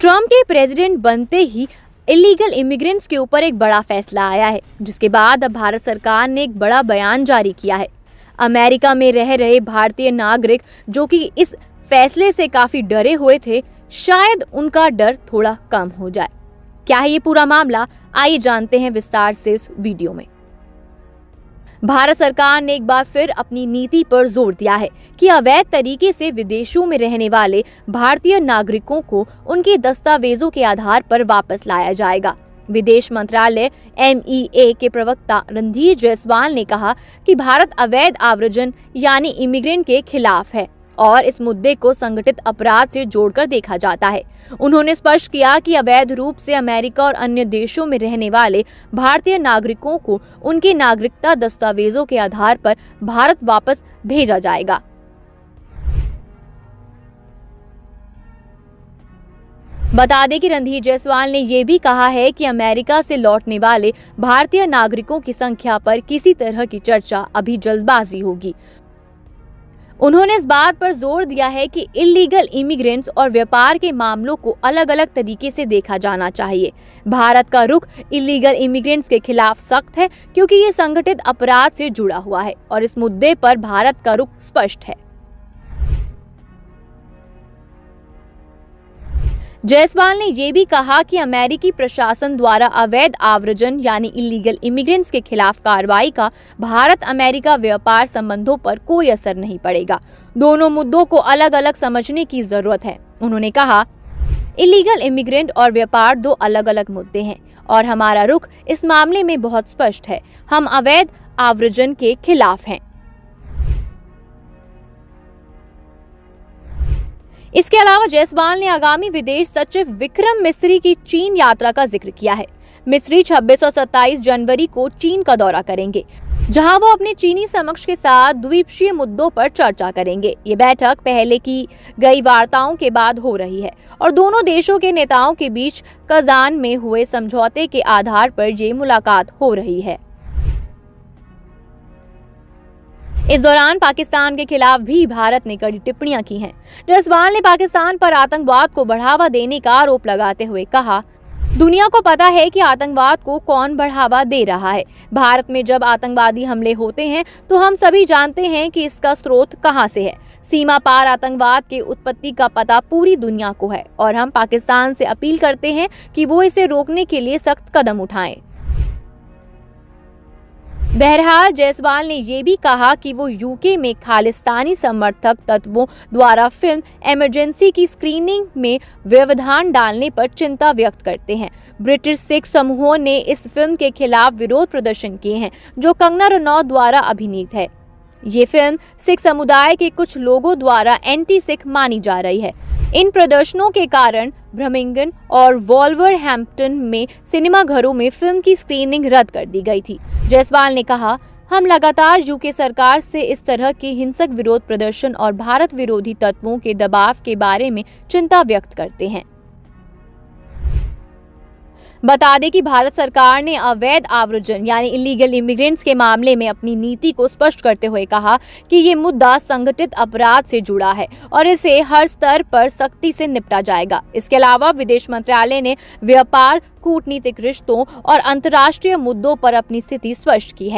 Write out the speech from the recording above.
Trump के president बनते ही illegal immigrants के ऊपर एक बड़ा फैसला आया है, जिसके बाद अब भारत सरकार ने एक बड़ा बयान जारी किया है। अमेरिका में रह रहे भारतीय नागरिक जो कि इस फैसले से काफी डरे हुए थे, शायद उनका डर थोड़ा कम हो जाए। क्या है ये पूरा मामला, आइए जानते हैं विस्तार से इस वीडियो में। भारत सरकार ने एक बार फिर अपनी नीति पर जोर दिया है कि अवैध तरीके से विदेशों में रहने वाले भारतीय नागरिकों को उनके दस्तावेजों के आधार पर वापस लाया जाएगा। विदेश मंत्रालय MEA के प्रवक्ता रणधीर जायसवाल ने कहा कि भारत अवैध आव्रजन यानी इमिग्रेंट के खिलाफ है और इस मुद्दे को संगठित अपराध से जोड़कर देखा जाता है। उन्होंने स्पष्ट किया कि अवैध रूप से अमेरिका और अन्य देशों में रहने वाले भारतीय नागरिकों को उनके नागरिकता दस्तावेजों के आधार पर भारत वापस भेजा जाएगा। बता दें कि रणधीर जायसवाल ने यह भी कहा है कि अमेरिका से लौटने वाले भारतीय नागरिकों की संख्या पर किसी तरह की चर्चा अभी जल्दबाजी होगी। उन्होंने इस बात पर जोर दिया है कि इलीगल इमिग्रेंट्स और व्यापार के मामलों को अलग अलग तरीके से देखा जाना चाहिए। भारत का रुख इलीगल इमिग्रेंट्स के खिलाफ सख्त है क्योंकि ये संगठित अपराध से जुड़ा हुआ है और इस मुद्दे पर भारत का रुख स्पष्ट है। जायसवाल ने यह भी कहा कि अमेरिकी प्रशासन द्वारा अवैध आव्रजन यानी इलीगल इमिग्रेंट्स के खिलाफ कार्रवाई का भारत अमेरिका व्यापार संबंधों पर कोई असर नहीं पड़ेगा। दोनों मुद्दों को अलग अलग समझने की जरूरत है। उन्होंने कहा, इलीगल इमिग्रेंट और व्यापार दो अलग अलग मुद्दे हैं और हमारा रुख इस मामले में बहुत स्पष्ट है। हम अवैध आव्रजन के खिलाफ हैं। इसके अलावा जायसवाल ने आगामी विदेश सचिव विक्रम मिस्री की चीन यात्रा का जिक्र किया है। मिस्री 26 और 27 जनवरी को चीन का दौरा करेंगे, जहां वो अपने चीनी समकक्ष के साथ द्वीपक्षीय मुद्दों पर चर्चा करेंगे। ये बैठक पहले की गई वार्ताओं के बाद हो रही है और दोनों देशों के नेताओं के बीच कजान में हुए समझौते के आधार पर ये मुलाकात हो रही है। इस दौरान पाकिस्तान के खिलाफ भी भारत ने कड़ी टिप्पणियां की हैं। जायसवाल ने पाकिस्तान पर आतंकवाद को बढ़ावा देने का आरोप लगाते हुए कहा, दुनिया को पता है कि आतंकवाद को कौन बढ़ावा दे रहा है। भारत में जब आतंकवादी हमले होते हैं तो हम सभी जानते हैं कि इसका स्रोत कहां से है। सीमा पार आतंकवाद के उत्पत्ति का पता पूरी दुनिया को है और हम पाकिस्तान से अपील करते हैं कि वो इसे रोकने के लिए सख्त कदम उठाएं। बहरहाल जायसवाल ने यह भी कहा कि वो यूके में खालिस्तानी समर्थक तत्वों द्वारा फिल्म इमरजेंसी की स्क्रीनिंग में व्यवधान डालने पर चिंता व्यक्त करते हैं। ब्रिटिश सिख समूहों ने इस फिल्म के खिलाफ विरोध प्रदर्शन किए हैं, जो कंगना रनौत द्वारा अभिनीत है। ये फिल्म सिख समुदाय के कुछ लोगों द्वारा एंटी सिख मानी जा रही है। इन प्रदर्शनों के कारण बर्मिंघम और वॉल्वरहैम्पटन में सिनेमाघरों में फिल्म की स्क्रीनिंग रद्द कर दी गई थी। जायसवाल ने कहा, हम लगातार यूके सरकार से इस तरह के हिंसक विरोध प्रदर्शन और भारत विरोधी तत्वों के दबाव के बारे में चिंता व्यक्त करते हैं। बता दें कि भारत सरकार ने अवैध आव्रजन यानी इलीगल इमिग्रेंट्स के मामले में अपनी नीति को स्पष्ट करते हुए कहा कि ये मुद्दा संगठित अपराध से जुड़ा है और इसे हर स्तर पर सख्ती से निपटा जाएगा। इसके अलावा विदेश मंत्रालय ने व्यापार, कूटनीतिक रिश्तों और अंतर्राष्ट्रीय मुद्दों पर अपनी स्थिति स्पष्ट की है।